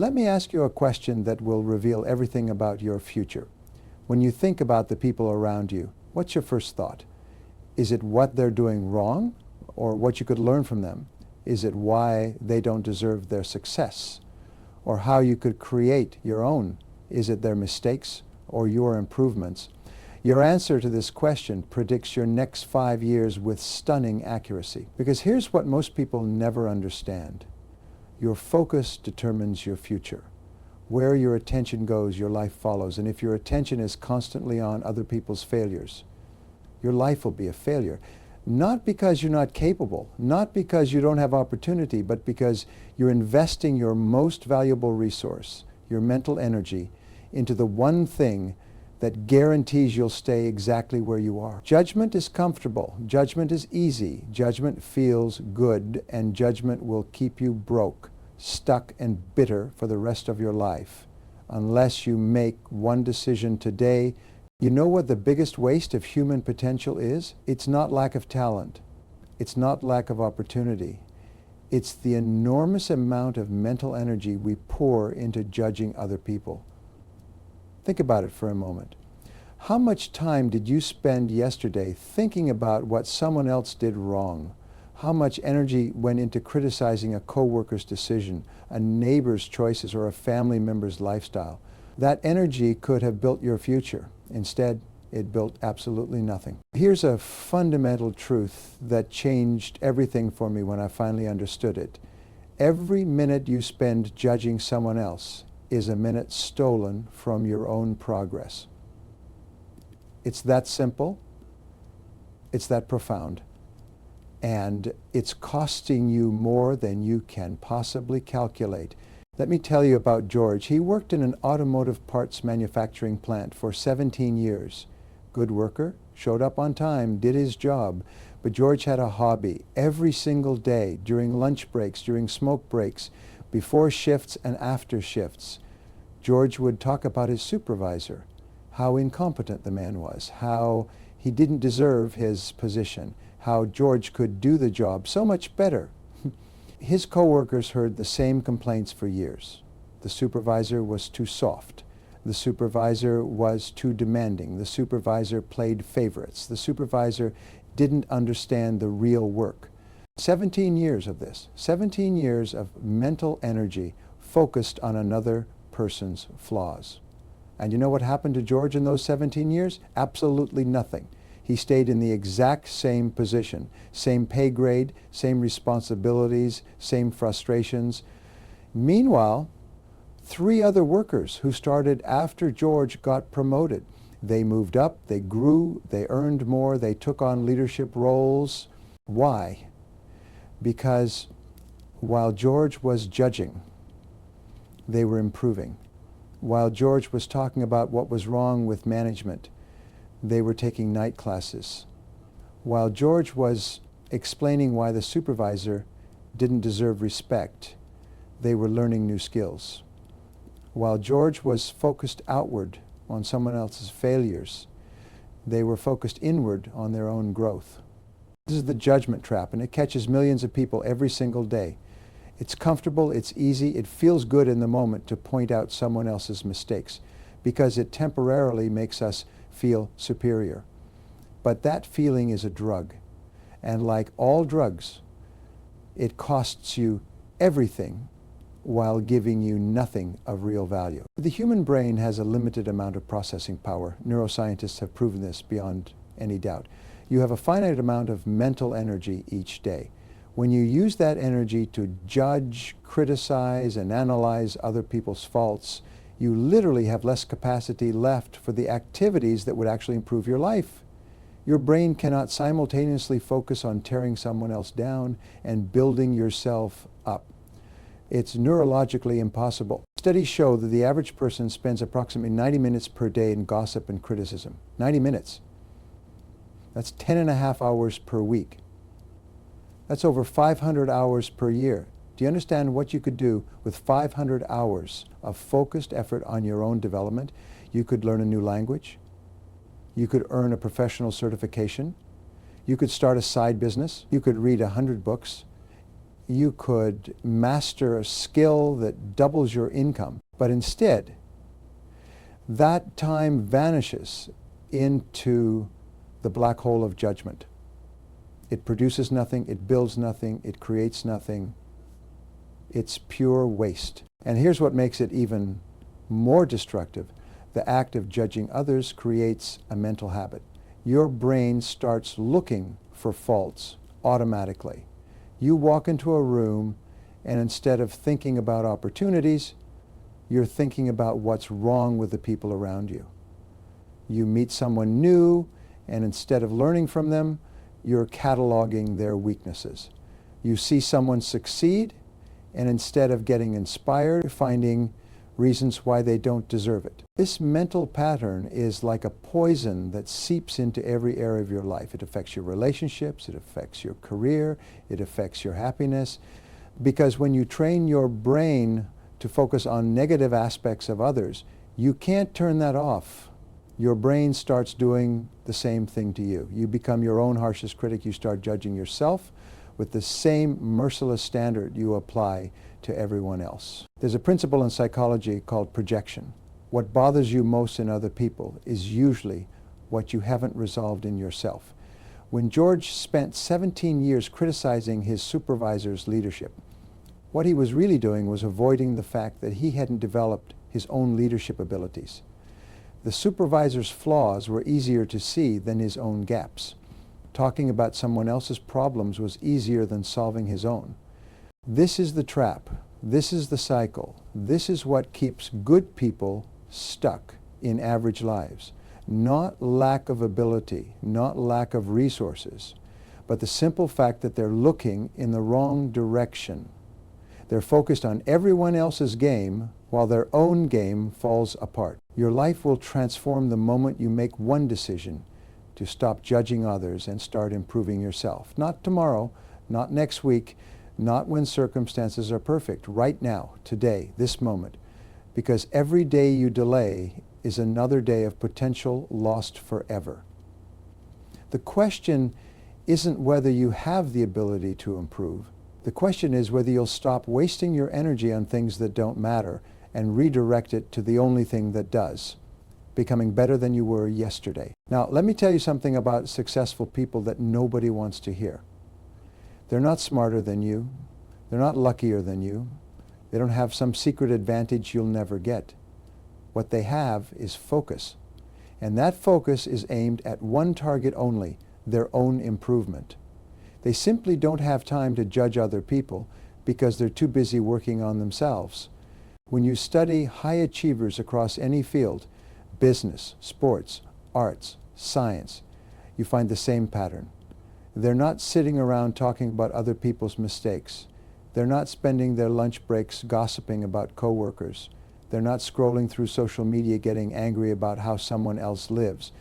Let me ask you a question that will reveal everything about your future. When you think about the people around you, what's your first thought? Is it what they're doing wrong or what you could learn from them? Is it why they don't deserve their success or how you could create your own? Is it their mistakes or your improvements? Your answer to this question predicts your next 5 years with stunning accuracy. Because here's what most people never understand. Your focus determines your future. Where your attention goes, your life follows. And if your attention is constantly on other people's failures, your life will be a failure. Not because you're not capable, not because you don't have opportunity, but because you're investing your most valuable resource, your mental energy, into the one thing that guarantees you'll stay exactly where you are. Judgment is comfortable. Judgment is easy. Judgment feels good, and judgment will keep you broke, stuck and bitter for the rest of your life unless you make one decision today. You know what the biggest waste of human potential is? It's not lack of talent. It's not lack of opportunity. It's the enormous amount of mental energy we pour into judging other people. Think about it for a moment. How much time did you spend yesterday thinking about what someone else did wrong? How much energy went into criticizing a coworker's decision, a neighbor's choices, or a family member's lifestyle? That energy could have built your future. Instead, it built absolutely nothing. Here's a fundamental truth that changed everything for me when I finally understood it. Every minute you spend judging someone else is a minute stolen from your own progress. It's that simple. It's that profound. And it's costing you more than you can possibly calculate. Let me tell you about George. He worked in an automotive parts manufacturing plant for 17 years. Good worker, showed up on time, did his job. But George had a hobby. Every single day, during lunch breaks, during smoke breaks, before shifts and after shifts, George would talk about his supervisor, how incompetent the man was, how he didn't deserve his position, how George could do the job so much better. His coworkers heard the same complaints for years. The supervisor was too soft. The supervisor was too demanding. The supervisor played favorites. The supervisor didn't understand the real work. 17 years of this, 17 years of mental energy focused on another person's flaws. And you know what happened to George in those 17 years? Absolutely nothing. He stayed in the exact same position, same pay grade, same responsibilities, same frustrations. Meanwhile, 3 other workers who started after George got promoted. They moved up, they grew, they earned more, they took on leadership roles. Why? Because while George was judging, they were improving. While George was talking about what was wrong with management, they were taking night classes. While George was explaining why the supervisor didn't deserve respect, they were learning new skills. While George was focused outward on someone else's failures, they were focused inward on their own growth. This is the judgment trap, and it catches millions of people every single day. It's comfortable, it's easy, it feels good in the moment to point out someone else's mistakes because it temporarily makes us feel superior. But that feeling is a drug. And like all drugs, it costs you everything while giving you nothing of real value. The human brain has a limited amount of processing power. Neuroscientists have proven this beyond any doubt. You have a finite amount of mental energy each day. When you use that energy to judge, criticize, and analyze other people's faults, you literally have less capacity left for the activities that would actually improve your life. Your brain cannot simultaneously focus on tearing someone else down and building yourself up. It's neurologically impossible. Studies show that the average person spends approximately 90 minutes per day in gossip and criticism. 90 minutes. That's 10.5 hours per week. That's over 500 hours per year. Do you understand what you could do with 500 hours of focused effort on your own development? You could learn a new language. You could earn a professional certification. You could start a side business. You could read 100 books. you could master a skill that doubles your income. But instead, that time vanishes into the black hole of judgment. It produces nothing, it builds nothing, it creates nothing. It's pure waste. And here's what makes it even more destructive. The act of judging others creates a mental habit. Your brain starts looking for faults automatically. You walk into a room, and instead of thinking about opportunities, you're thinking about what's wrong with the people around you. You meet someone new, and instead of learning from them, you're cataloging their weaknesses. You see someone succeed, and instead of getting inspired, you're finding reasons why they don't deserve it. This mental pattern is like a poison that seeps into every area of your life. It affects your relationships, it affects your career, it affects your happiness. Because when you train your brain to focus on negative aspects of others, you can't turn that off. Your brain starts doing the same thing to you. You become your own harshest critic. You start judging yourself with the same merciless standard you apply to everyone else. There's a principle in psychology called projection. What bothers you most in other people is usually what you haven't resolved in yourself. When George spent 17 years criticizing his supervisor's leadership, what he was really doing was avoiding the fact that he hadn't developed his own leadership abilities. The supervisor's flaws were easier to see than his own gaps. Talking about someone else's problems was easier than solving his own. This is the trap. This is the cycle. This is what keeps good people stuck in average lives. Not lack of ability, not lack of resources, but the simple fact that they're looking in the wrong direction. They're focused on everyone else's game while their own game falls apart. Your life will transform the moment you make one decision to stop judging others and start improving yourself. Not tomorrow, not next week, not when circumstances are perfect. Right now, today, this moment. Because every day you delay is another day of potential lost forever. The question isn't whether you have the ability to improve. The question is whether you'll stop wasting your energy on things that don't matter and redirect it to the only thing that does, becoming better than you were yesterday. Now, let me tell you something about successful people that nobody wants to hear. They're not smarter than you. They're not luckier than you. They don't have some secret advantage you'll never get. What they have is focus. And that focus is aimed at one target only, their own improvement. They simply don't have time to judge other people because they're too busy working on themselves. When you study high achievers across any field, business, sports, arts, science, you find the same pattern. They're not sitting around talking about other people's mistakes. They're not spending their lunch breaks gossiping about coworkers. They're not scrolling through social media getting angry about how someone else lives.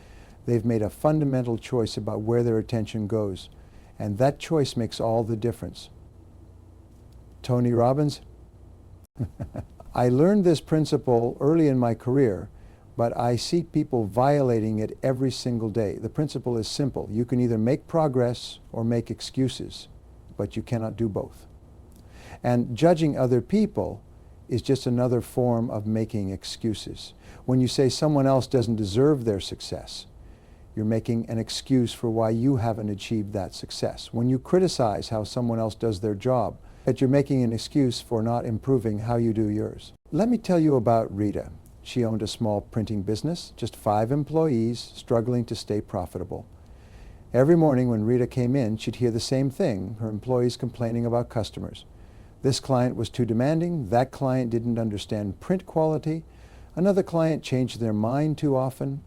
They've made a fundamental choice about where their attention goes, and that choice makes all the difference. Tony Robbins? I learned this principle early in my career, but I see people violating it every single day. The principle is simple. You can either make progress or make excuses, but you cannot do both. And judging other people is just another form of making excuses. When you say someone else doesn't deserve their success, you're making an excuse for why you haven't achieved that success. When you criticize how someone else does their job, that you're making an excuse for not improving how you do yours. Let me tell you about Rita. She owned a small printing business, just 5 employees, struggling to stay profitable. Every morning when Rita came in, she'd hear the same thing, her employees complaining about customers. This client was too demanding, that client didn't understand print quality, another client changed their mind too often.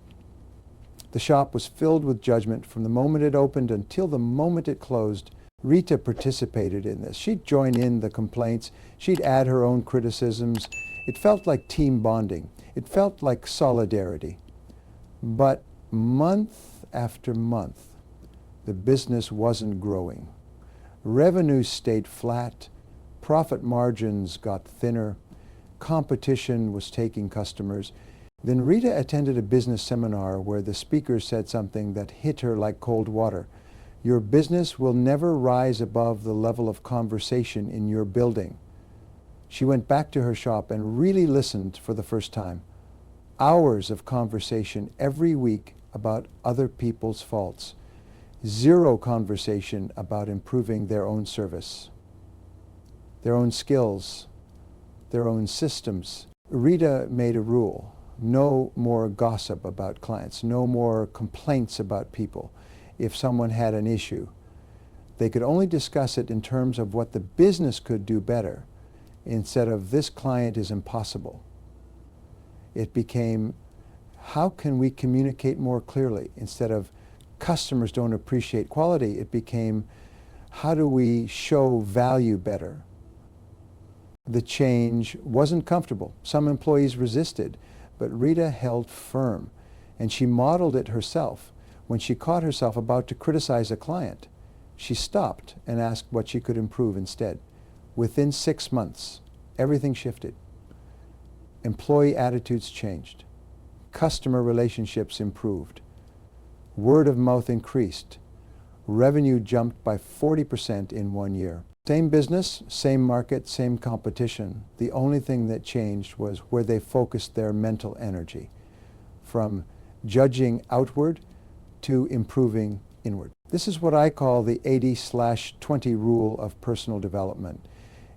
The shop was filled with judgment from the moment it opened until the moment it closed. Rita participated in this. She'd join in the complaints. She'd add her own criticisms. It felt like team bonding. It felt like solidarity. But month after month, the business wasn't growing. Revenues stayed flat. Profit margins got thinner. Competition was taking customers. Then Rita attended a business seminar where the speaker said something that hit her like cold water. Your business will never rise above the level of conversation in your building. She went back to her shop and really listened for the first time. Hours of conversation every week about other people's faults. Zero conversation about improving their own service, their own skills, their own systems. Rita made a rule: no more gossip about clients, no more complaints about people. If someone had an issue, they could only discuss it in terms of what the business could do better, instead of this client is impossible. It became, how can we communicate more clearly? Instead of customers don't appreciate quality, it became, how do we show value better? The change wasn't comfortable. Some employees resisted, but Rita held firm, and she modeled it herself. When she caught herself about to criticize a client, she stopped and asked what she could improve instead. Within 6 months, everything shifted. Employee attitudes changed. Customer relationships improved. Word of mouth increased. Revenue jumped by 40% in 1 year. Same business, same market, same competition. The only thing that changed was where they focused their mental energy, from judging outward to improving inward. This is what I call the 80/20 rule of personal development.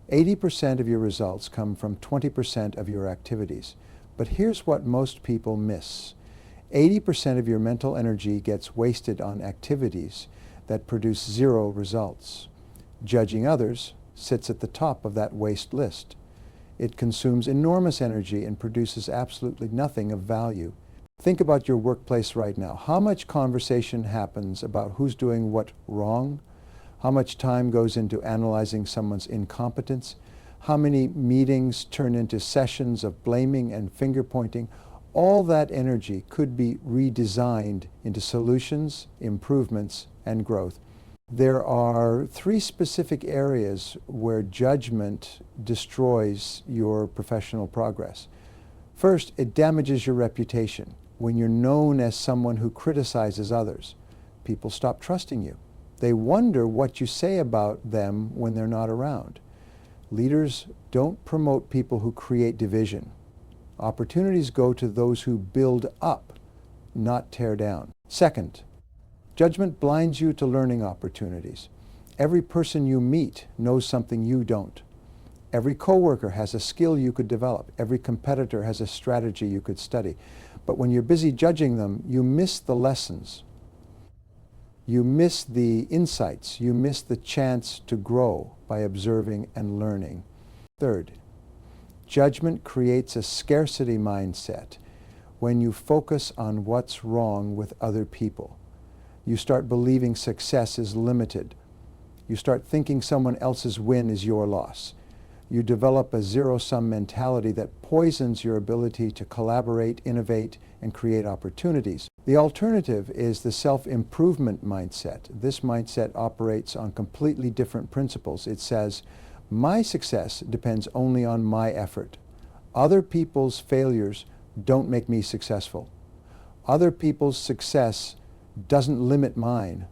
80% of your results come from 20% of your activities. But here's what most people miss. 80% of your mental energy gets wasted on activities that produce zero results. Judging others sits at the top of that waste list. It consumes enormous energy and produces absolutely nothing of value. Think about your workplace right now. How much conversation happens about who's doing what wrong? How much time goes into analyzing someone's incompetence? How many meetings turn into sessions of blaming and finger-pointing? All that energy could be redesigned into solutions, improvements, and growth. There are 3 specific areas where judgment destroys your professional progress. First, it damages your reputation. When you're known as someone who criticizes others, people stop trusting you. They wonder what you say about them when they're not around. Leaders don't promote people who create division. Opportunities go to those who build up, not tear down. Second, judgment blinds you to learning opportunities. Every person you meet knows something you don't. Every coworker has a skill you could develop. Every competitor has a strategy you could study. But when you're busy judging them, you miss the lessons. You miss the insights. You miss the chance to grow by observing and learning. Third, judgment creates a scarcity mindset. When you focus on what's wrong with other people, you start believing success is limited. You start thinking someone else's win is your loss. You develop a zero-sum mentality that poisons your ability to collaborate, innovate, and create opportunities. The alternative is the self-improvement mindset. This mindset operates on completely different principles. It says, my success depends only on my effort. Other people's failures don't make me successful. Other people's success doesn't limit mine.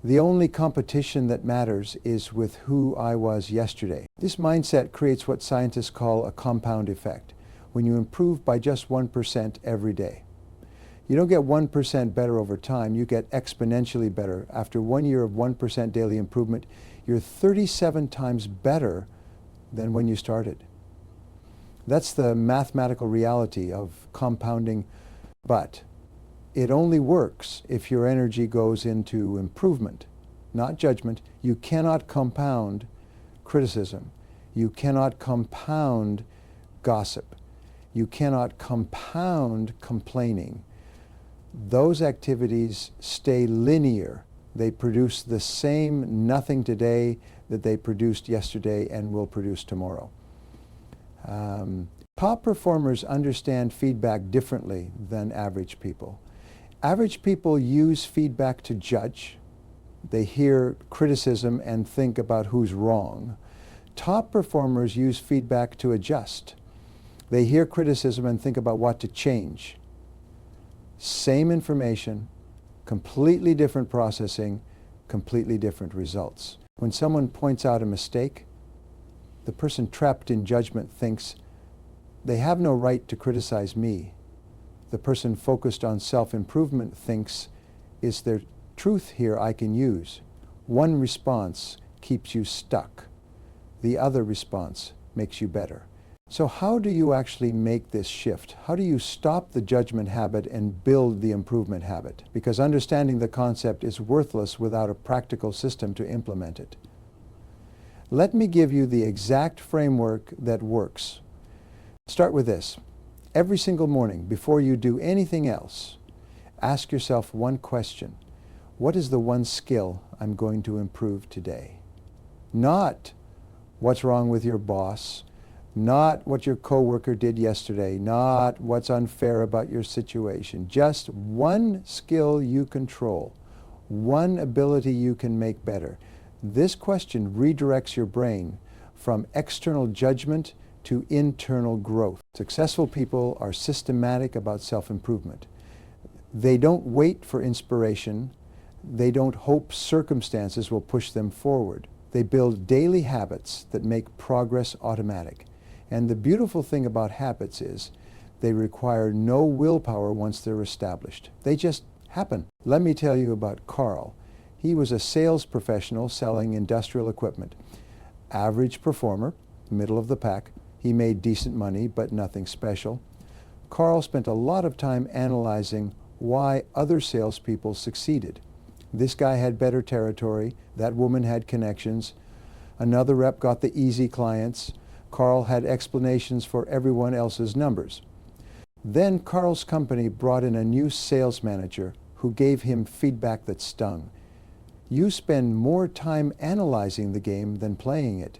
The only competition that matters is with who I was yesterday. This mindset creates what scientists call a compound effect, when you improve by just 1% every day. You don't get 1% better over time, you get exponentially better. After 1 year of 1% daily improvement, you're 37 times better than when you started. That's the mathematical reality of compounding, but it only works if your energy goes into improvement, not judgment. You cannot compound criticism. You cannot compound gossip. You cannot compound complaining. Those activities stay linear. They produce the same nothing today that they produced yesterday and will produce tomorrow. Top performers understand feedback differently than average people. Average people use feedback to judge. They hear criticism and think about who's wrong. Top performers use feedback to adjust. They hear criticism and think about what to change. Same information, completely different processing, completely different results. When someone points out a mistake, the person trapped in judgment thinks, they have no right to criticize me. The person focused on self-improvement thinks, is there truth here I can use? One response keeps you stuck. The other response makes you better. So how do you actually make this shift? How do you stop the judgment habit and build the improvement habit? Because understanding the concept is worthless without a practical system to implement it. Let me give you the exact framework that works. Start with this. Every single morning, before you do anything else, ask yourself one question. What is the one skill I'm going to improve today? Not what's wrong with your boss, not what your coworker did yesterday, not what's unfair about your situation. Just one skill you control, one ability you can make better. This question redirects your brain from external judgment to internal growth. Successful people are systematic about self-improvement. They don't wait for inspiration. They don't hope circumstances will push them forward. They build daily habits that make progress automatic. And the beautiful thing about habits is they require no willpower once they're established. They just happen. Let me tell you about Carl. He was a sales professional selling industrial equipment. Average performer, middle of the pack. He made decent money, but nothing special. Carl spent a lot of time analyzing why other salespeople succeeded. This guy had better territory. That woman had connections. Another rep got the easy clients. Carl had explanations for everyone else's numbers. Then Carl's company brought in a new sales manager who gave him feedback that stung. You spend more time analyzing the game than playing it.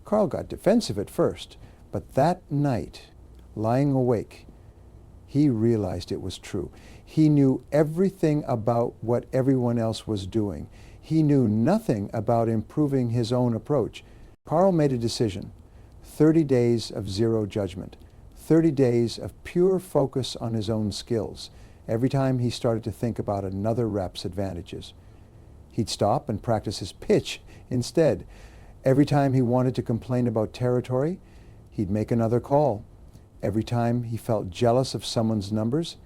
Carl got defensive at first, but that night, lying awake, he realized it was true. He knew everything about what everyone else was doing. He knew nothing about improving his own approach. Carl made a decision. 30 days of zero judgment. 30 days of pure focus on his own skills. Every time he started to think about another rep's advantages, he'd stop and practice his pitch instead. Every time he wanted to complain about territory, he'd make another call. Every time he felt jealous of someone's numbers,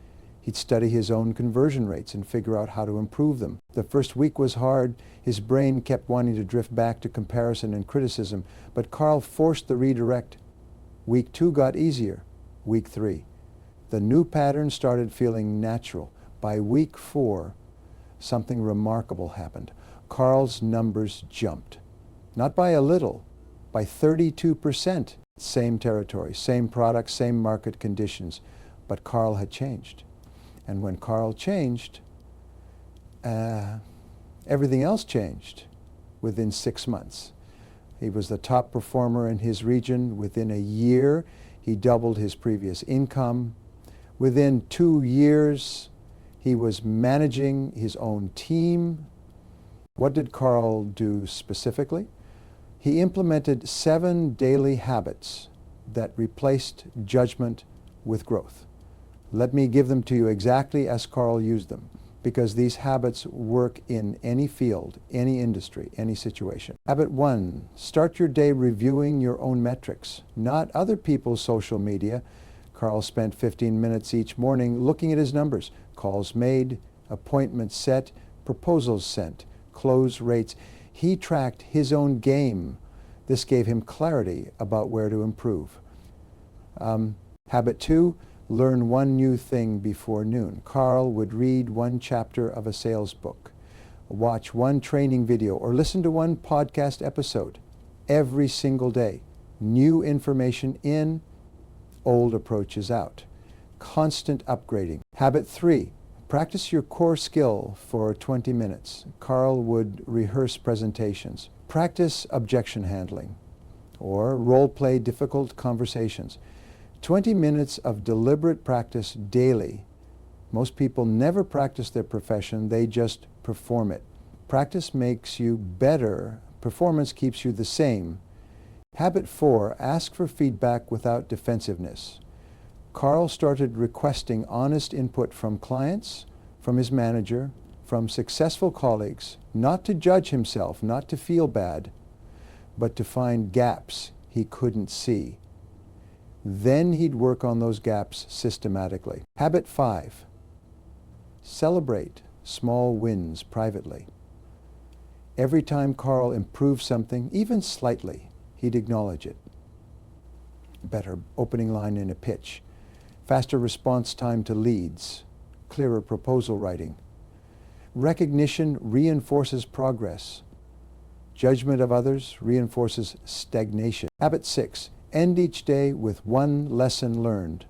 he'd study his own conversion rates and figure out how to improve them. The first week was hard. His brain kept wanting to drift back to comparison and criticism, but Carl forced the redirect. Week 2 got easier. Week 3. The new pattern started feeling natural. By week 4, something remarkable happened. Carl's numbers jumped. Not by a little, by 32%. Same territory, same product, same market conditions, but Carl had changed. And when Carl changed, everything else changed within 6 months. He was the top performer in his region. Within a year, he doubled his previous income. Within 2 years, he was managing his own team. What did Carl do specifically? He implemented 7 daily habits that replaced judgment with growth. Let me give them to you exactly as Carl used them, because these habits work in any field, any industry, any situation. Habit 1, start your day reviewing your own metrics, not other people's social media. Carl spent 15 minutes each morning looking at his numbers, calls made, appointments set, proposals sent, close rates. He tracked his own game. This gave him clarity about where to improve. Habit 2, learn one new thing before noon. Carl would read 1 chapter of a sales book, watch 1 training video, or listen to 1 podcast episode every single day. New information in, old approaches out. Constant upgrading. Habit 3, practice your core skill for 20 minutes. Carl would rehearse presentations. Practice objection handling or role-play difficult conversations. 20 minutes of deliberate practice daily. Most people never practice their profession, they just perform it. Practice makes you better, performance keeps you the same. Habit 4, ask for feedback without defensiveness. Carl started requesting honest input from clients, from his manager, from successful colleagues, not to judge himself, not to feel bad, but to find gaps he couldn't see. Then he'd work on those gaps systematically. Habit 5, celebrate small wins privately. Every time Carl improved something, even slightly, he'd acknowledge it. Better opening line in a pitch, faster response time to leads, clearer proposal writing. Recognition reinforces progress. Judgment of others reinforces stagnation. Habit 6, end each day with one lesson learned.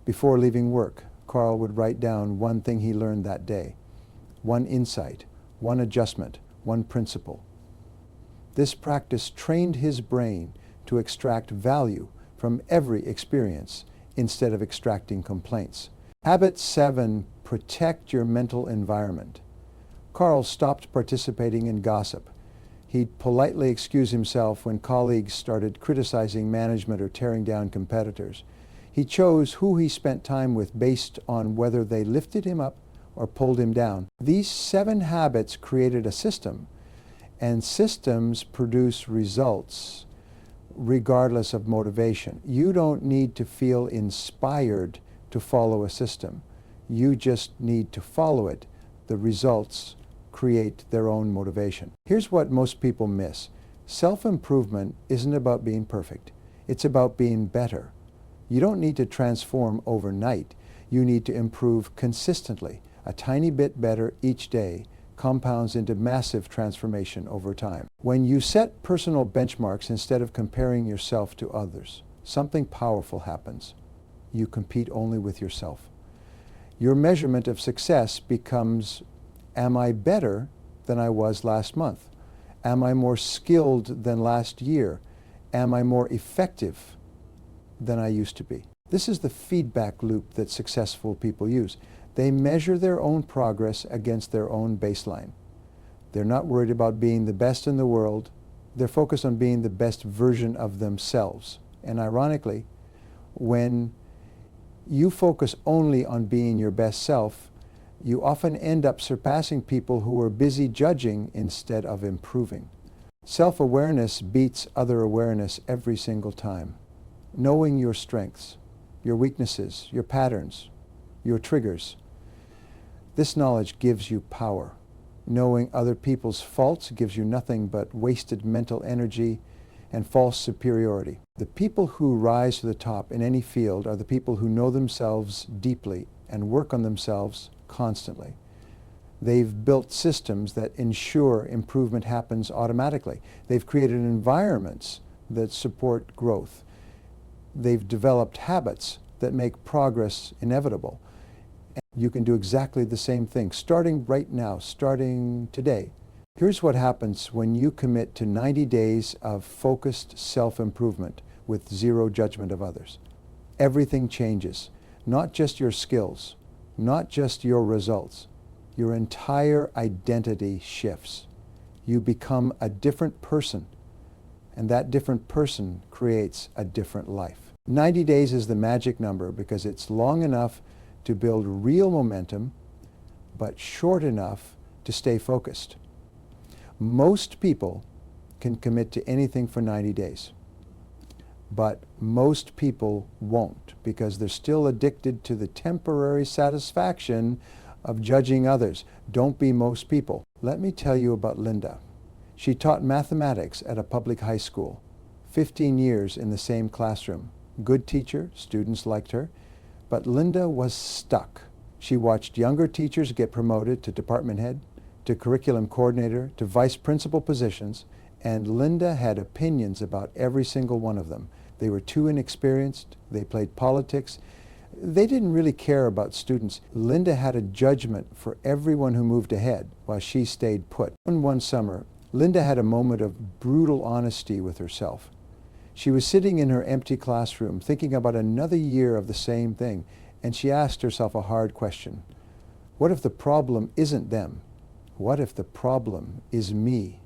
Before leaving work, Carl would write down one thing he learned that day, one insight, one adjustment, one principle. This practice trained his brain to extract value from every experience instead of extracting complaints. Habit 7, protect your mental environment. Carl stopped participating in gossip. He'd politely excuse himself when colleagues started criticizing management or tearing down competitors. He chose who he spent time with based on whether they lifted him up or pulled him down. These 7 habits created a system, and systems produce results regardless of motivation. You don't need to feel inspired to follow a system. You just need to follow it. The results create their own motivation. Here's what most people miss. Self-improvement isn't about being perfect. It's about being better. You don't need to transform overnight. You need to improve consistently. A tiny bit better each day compounds into massive transformation over time. When you set personal benchmarks instead of comparing yourself to others, something powerful happens. You compete only with yourself. Your measurement of success becomes, am I better than I was last month? Am I more skilled than last year? Am I more effective than I used to be? This is the feedback loop that successful people use. They measure their own progress against their own baseline. They're not worried about being the best in the world. They're focused on being the best version of themselves. And ironically, when you focus only on being your best self, you often end up surpassing people who are busy judging instead of improving. Self-awareness beats other awareness every single time. Knowing your strengths, your weaknesses, your patterns, your triggers. This knowledge gives you power. Knowing other people's faults gives you nothing but wasted mental energy and false superiority. The people who rise to the top in any field are the people who know themselves deeply and work on themselves constantly. They've built systems that ensure improvement happens automatically. They've created environments that support growth. They've developed habits that make progress inevitable. And you can do exactly the same thing, starting right now, starting today. Here's what happens when you commit to 90 days of focused self-improvement with zero judgment of others. Everything changes, not just your skills, not just your results. Your entire identity shifts. You become a different person, and that different person creates a different life. 90 days is the magic number because it's long enough to build real momentum, but short enough to stay focused. Most people can commit to anything for 90 days, but most people won't because they're still addicted to the temporary satisfaction of judging others. Don't be most people. Let me tell you about Linda. She taught mathematics at a public high school, 15 years in the same classroom. Good teacher, students liked her, but Linda was stuck. She watched younger teachers get promoted to department head, to curriculum coordinator, to vice principal positions, and Linda had opinions about every single one of them. They were too inexperienced, they played politics, they didn't really care about students. Linda had a judgment for everyone who moved ahead while she stayed put. One summer, Linda had a moment of brutal honesty with herself. She was sitting in her empty classroom thinking about another year of the same thing, and she asked herself a hard question. What if the problem isn't them? What if the problem is me?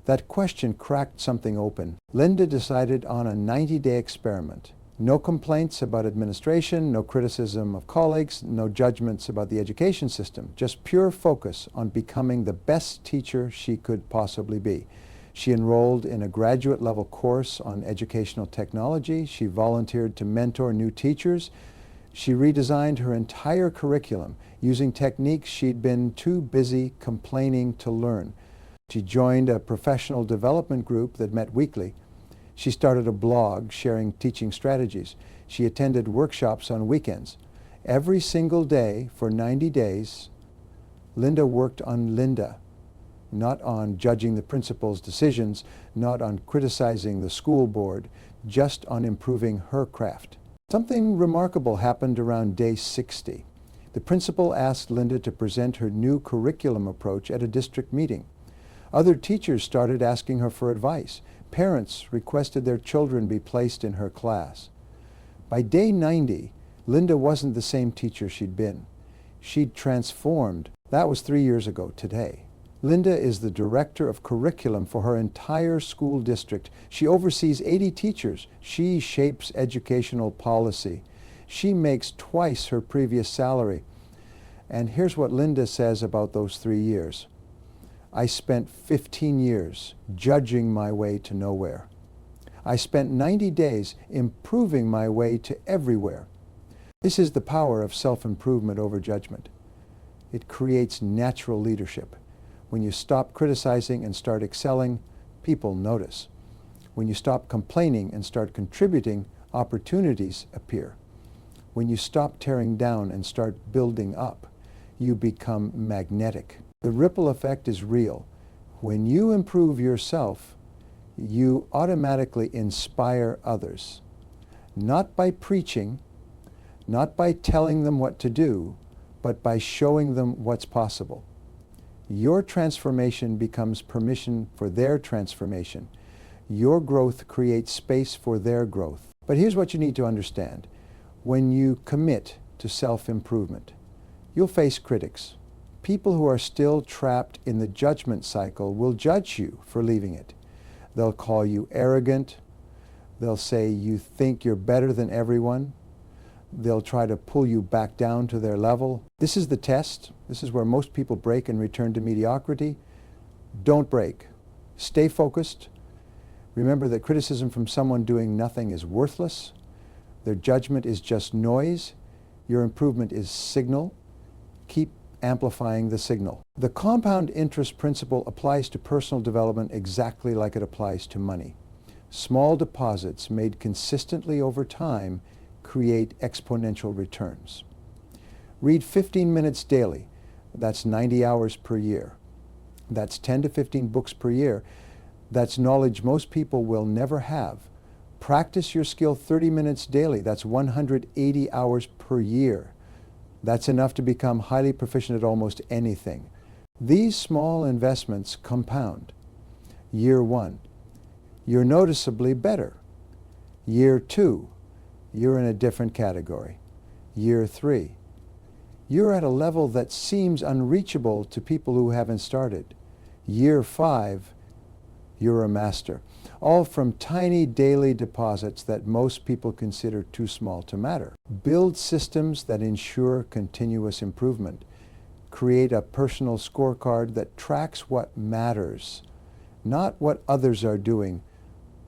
That question cracked something open. Linda decided on a 90-day experiment. No complaints about administration, no criticism of colleagues, no judgments about the education system, just pure focus on becoming the best teacher she could possibly be. She enrolled in a graduate level course on educational technology. She volunteered to mentor new teachers. She redesigned her entire curriculum using techniques she'd been too busy complaining to learn. She joined a professional development group that met weekly. She started a blog sharing teaching strategies. She attended workshops on weekends. Every single day for 90 days, Linda worked on Linda, not on judging the principal's decisions, not on criticizing the school board, just on improving her craft. Something remarkable happened around day 60. The principal asked Linda to present her new curriculum approach at a district meeting. Other teachers started asking her for advice. Parents requested their children be placed in her class. By day 90, Linda wasn't the same teacher she'd been. She'd transformed. That was 3 years ago today. Linda is the director of curriculum for her entire school district. She oversees 80 teachers. She shapes educational policy. She makes twice her previous salary. And here's what Linda says about those 3 years. I spent 15 years judging my way to nowhere. I spent 90 days improving my way to everywhere. This is the power of self-improvement over judgment. It creates natural leadership. When you stop criticizing and start excelling, people notice. When you stop complaining and start contributing, opportunities appear. When you stop tearing down and start building up, you become magnetic. The ripple effect is real. When you improve yourself, you automatically inspire others. Not by preaching, not by telling them what to do, but by showing them what's possible. Your transformation becomes permission for their transformation. Your growth creates space for their growth. But here's what you need to understand. When you commit to self-improvement, you'll face critics. People who are still trapped in the judgment cycle will judge you for leaving it. They'll call you arrogant. They'll say you think you're better than everyone. They'll try to pull you back down to their level. This is the test. This is where most people break and return to mediocrity. Don't break. Stay focused. Remember that criticism from someone doing nothing is worthless. Their judgment is just noise. Your improvement is signal. Keep amplifying the signal. The compound interest principle applies to personal development exactly like it applies to money. Small deposits made consistently over time create exponential returns. Read 15 minutes daily. That's 90 hours per year. That's 10 to 15 books per year. That's knowledge most people will never have. Practice your skill 30 minutes daily. That's 180 hours per year. That's enough to become highly proficient at almost anything. These small investments compound. Year 1, you're noticeably better. Year 2, you're in a different category. Year 3, you're at a level that seems unreachable to people who haven't started. Year 5, you're a master. All from tiny daily deposits that most people consider too small to matter. Build systems that ensure continuous improvement. Create a personal scorecard that tracks what matters, not what others are doing,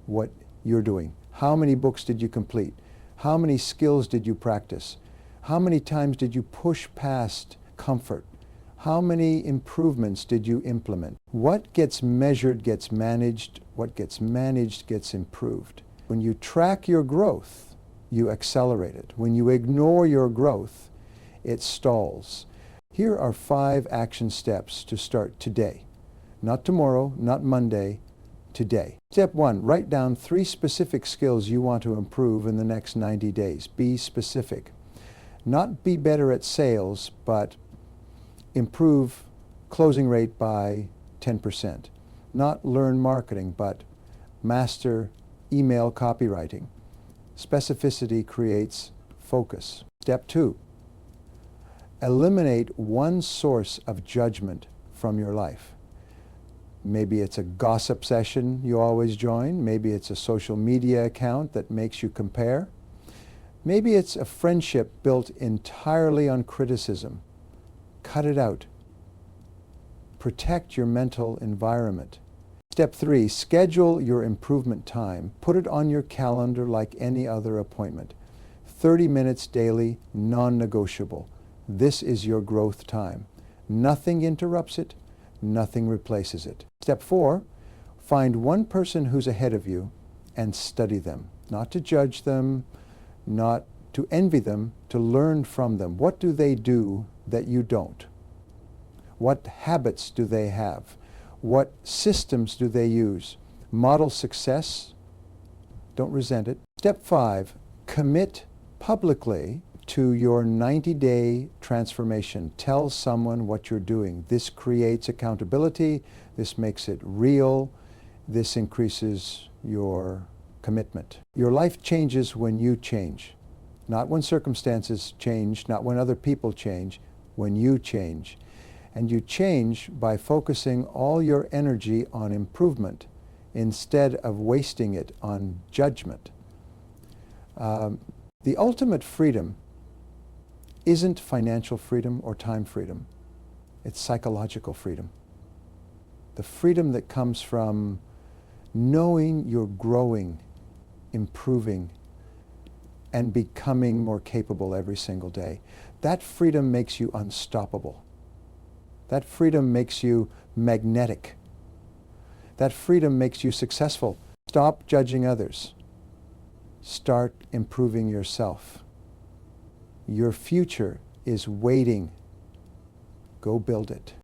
what you're doing. How many books did you complete? How many skills did you practice? How many times did you push past comfort? How many improvements did you implement? What gets measured gets managed. What gets managed gets improved. When you track your growth, you accelerate it. When you ignore your growth, it stalls. Here are 5 action steps to start today. Not tomorrow, not Monday, today. Step 1, write down 3 specific skills you want to improve in the next 90 days. Be specific. Not be better at sales, but improve closing rate by 10%. Not learn marketing, but master email copywriting. Specificity creates focus. Step 2, eliminate one source of judgment from your life. Maybe it's a gossip session you always join. Maybe it's a social media account that makes you compare. Maybe it's a friendship built entirely on criticism. Cut it out. Protect your mental environment. Step 3, schedule your improvement time. Put it on your calendar like any other appointment. 30 minutes daily, non-negotiable. This is your growth time. Nothing interrupts it. Nothing replaces it. Step 4, find one person who's ahead of you and study them. Not to judge them, not to envy them, to learn from them. What do they do that you don't? What habits do they have? What systems do they use? Model success. Don't resent it. Step 5, commit publicly to your 90-day transformation. Tell someone what you're doing. This creates accountability. This makes it real. This increases your commitment. Your life changes when you change. Not when circumstances change, not when other people change, when you change. And you change by focusing all your energy on improvement instead of wasting it on judgment. The ultimate freedom isn't financial freedom or time freedom. It's psychological freedom. The freedom that comes from knowing you're growing, improving, and becoming more capable every single day. That freedom makes you unstoppable. That freedom makes you magnetic. That freedom makes you successful. Stop judging others. Start improving yourself. Your future is waiting. Go build it.